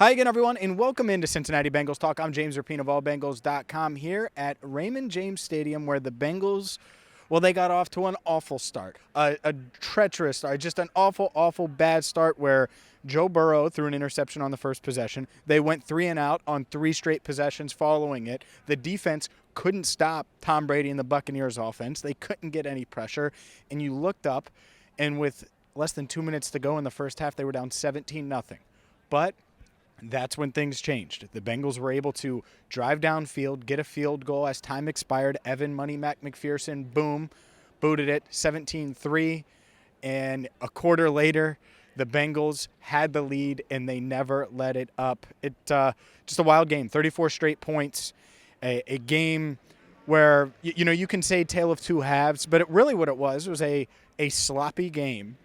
Hi again, everyone, and welcome into Cincinnati Bengals Talk. I'm James Rapine of allbengals.com here at Raymond James Stadium, where the Bengals, well, they got off to an awful start, a treacherous start, just an awful bad start where Joe Burrow threw an interception on the first possession. They went 3 and out on 3 straight possessions following it. The defense couldn't stop Tom Brady and the Buccaneers offense. They couldn't get any pressure, and you looked up, and with less than 2 minutes to go in the first half, they were down 17-0. But that's when things changed. The Bengals were able to drive downfield, get a field goal as time expired. Evan Money Mac McPherson, boom, booted it 17-3. And a quarter later, the Bengals had the lead, and they never let it up. Just a wild game, 34 straight points, a game where, you can say tale of two halves, but what it was a sloppy game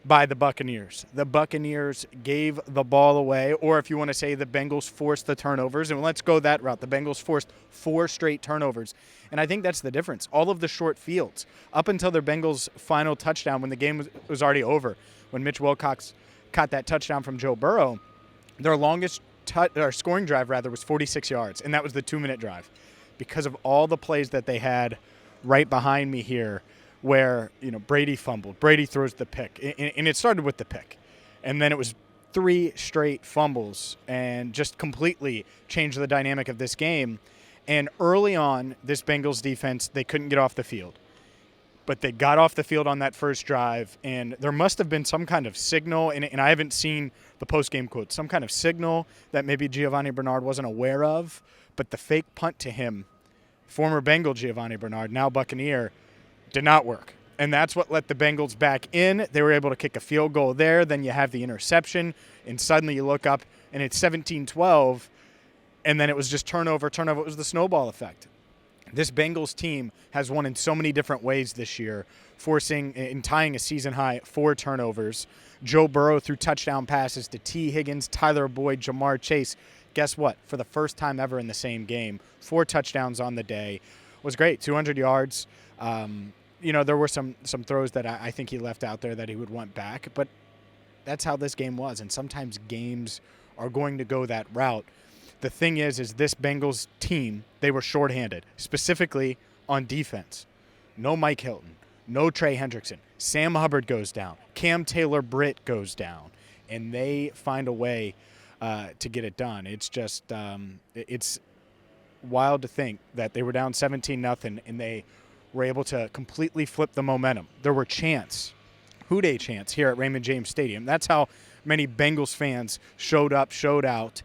by the Buccaneers. The Buccaneers gave the ball away, or if you want to say the Bengals forced the turnovers, and let's go that route. The Bengals forced 4 straight turnovers, and I think that's the difference. All of the short fields, up until their Bengals' final touchdown when the game was already over, when Mitch Wilcox caught that touchdown from Joe Burrow, their longest scoring drive was 46 yards, and that was the 2-minute drive. Because of all the plays that they had right behind me here, where Brady fumbled, Brady throws the pick, and it started with the pick, and then it was 3 straight fumbles and just completely changed the dynamic of this game. And early on, this Bengals defense, they couldn't get off the field, but they got off the field on that first drive, and there must have been some kind of signal, and I haven't seen the post-game quote, some kind of signal that maybe Giovanni Bernard wasn't aware of, but the fake punt to him, former Bengal Giovanni Bernard, now Buccaneer, did not work. And that's what let the Bengals back in. They were able to kick a field goal there. Then you have the interception, and suddenly you look up, and it's 17-12, and then it was just turnover. It was the snowball effect. This Bengals team has won in so many different ways this year, forcing and tying a season-high 4 turnovers. Joe Burrow threw touchdown passes to Tee Higgins, Tyler Boyd, Jamar Chase. Guess what? For the first time ever in the same game, 4 touchdowns on the day. It was great, 200 yards. There were some throws that I think he left out there that he would want back, but that's how this game was, and sometimes games are going to go that route. The thing is this Bengals team, they were shorthanded, specifically on defense. No Mike Hilton, no Trey Hendrickson. Sam Hubbard goes down. Cam Taylor-Britt goes down, and they find a way to get it done. It's just it's wild to think that they were down 17-0, and they were able to completely flip the momentum. There were chants, Houday chants here at Raymond James Stadium. That's how many Bengals fans showed up, showed out.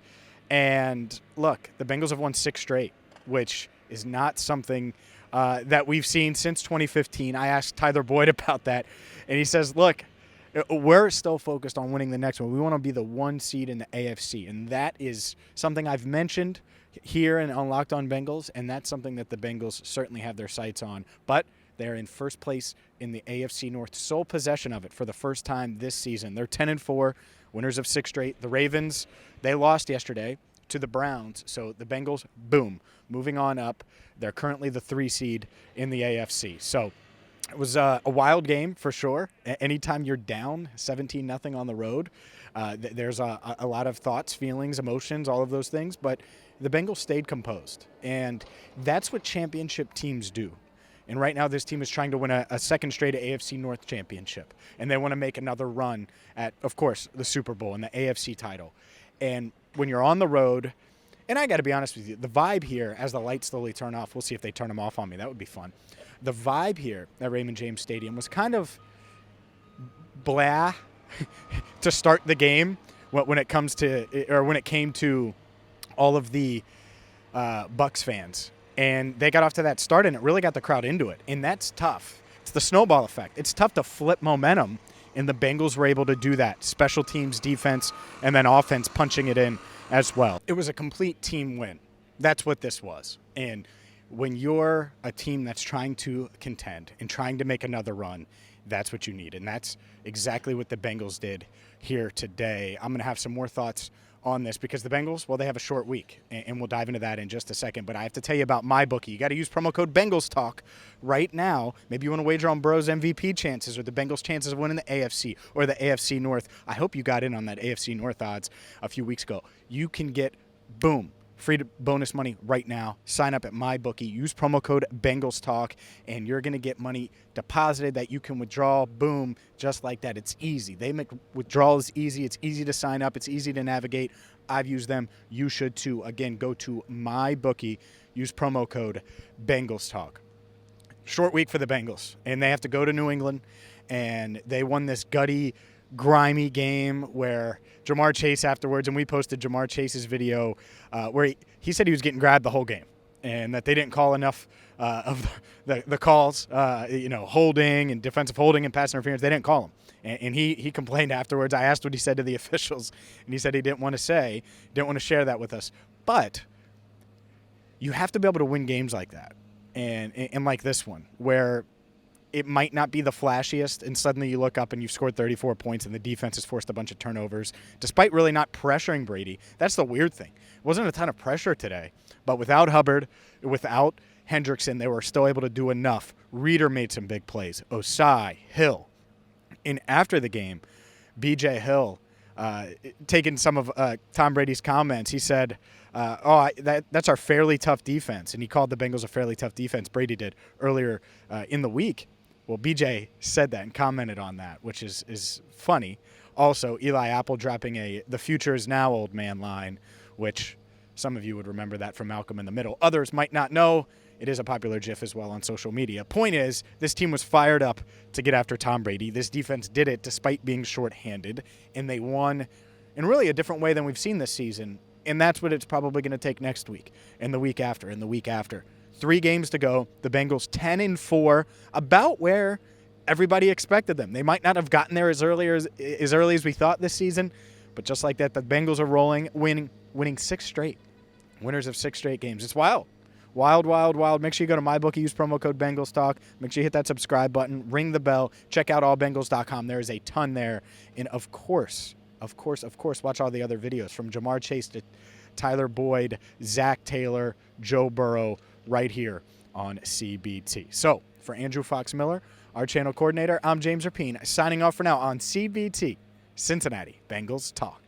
And look, the Bengals have won 6 straight, which is not something that we've seen since 2015. I asked Tyler Boyd about that, and he says, look, we're still focused on winning the next one. We want to be the 1 seed in the AFC, and that is something I've mentioned here and on Locked On Bengals, and that's something that the Bengals certainly have their sights on. But they're in first place in the AFC North, sole possession of it for the first time this season. They're 10-4, winners of 6 straight. The Ravens, they lost yesterday to the Browns, so the Bengals, boom, moving on up. They're currently the 3 seed in the AFC. So it was a wild game for sure. Anytime you're down 17-0 on the road, there's a lot of thoughts, feelings, emotions, all of those things, but the Bengals stayed composed, and that's what championship teams do. And right now this team is trying to win a second straight AFC North championship, and they want to make another run at, of course, the Super Bowl and the AFC title. And when you're on the road, and I got to be honest with you, the vibe here, as the lights slowly turn off, we'll see if they turn them off on me. That would be fun. The vibe here at Raymond James Stadium was kind of blah to start the game when it came to all of the Bucs fans. And they got off to that start, and it really got the crowd into it. And that's tough. It's the snowball effect. It's tough to flip momentum, and the Bengals were able to do that. Special teams, defense, and then offense punching it in as well. It was a complete team win. That's what this was. And when you're a team that's trying to contend and trying to make another run, that's what you need. And that's exactly what the Bengals did here today. I'm going to have some more thoughts on this because the Bengals, well, they have a short week, and we'll dive into that in just a second. But I have to tell you about MyBookie. You got to use promo code BengalsTalk right now. Maybe you want to wager on Burrow's MVP chances or the Bengals' chances of winning the AFC or the AFC North. I hope you got in on that AFC North odds a few weeks ago. You can get, boom, free bonus money right now. Sign up at MyBookie. Use promo code BengalsTalk, and you're going to get money deposited that you can withdraw. Boom, just like that. It's easy. They make withdrawals easy. It's easy to sign up. It's easy to navigate. I've used them. You should too. Again, go to MyBookie. Use promo code BengalsTalk. Short week for the Bengals, and they have to go to New England, and they won this gutty, grimy game where Jamar Chase afterwards, and we posted Jamar Chase's video where he said he was getting grabbed the whole game and that they didn't call enough of the calls, holding and defensive holding and pass interference. They didn't call him. And he complained afterwards. I asked what he said to the officials, and he said he didn't want to share that with us. But you have to be able to win games like that and like this one where it might not be the flashiest, and suddenly you look up and you've scored 34 points and the defense has forced a bunch of turnovers, despite really not pressuring Brady. That's the weird thing. It wasn't a ton of pressure today, but without Hubbard, without Hendrickson, they were still able to do enough. Reeder made some big plays. Osai, Hill. And after the game, B.J. Hill, taking some of Tom Brady's comments, he said, that's our fairly tough defense. And he called the Bengals a fairly tough defense. Brady did earlier in the week. Well, BJ said that and commented on that, which is funny. Also, Eli Apple dropping the future is now old man line, which some of you would remember that from Malcolm in the Middle. Others might not know. It is a popular GIF as well on social media. Point is, this team was fired up to get after Tom Brady. This defense did it despite being shorthanded, and they won in really a different way than we've seen this season. And that's what it's probably going to take next week and the week after and the week after. 3 games to go. The Bengals 10-4, about where everybody expected them. They might not have gotten there as early as we thought this season, but just like that, the Bengals are rolling, winning 6 straight. Winners of 6 straight games. It's wild. Wild, wild, wild. Make sure you go to MyBookie, use promo code BengalsTalk. Make sure you hit that subscribe button, ring the bell, check out allbengals.com. There is a ton there. And of course, watch all the other videos from Jamar Chase to Tyler Boyd, Zach Taylor, Joe Burrow, right here on CBT. So, for Andrew Fox Miller, our channel coordinator, I'm James Rapine, signing off for now on CBT, Cincinnati Bengals Talk.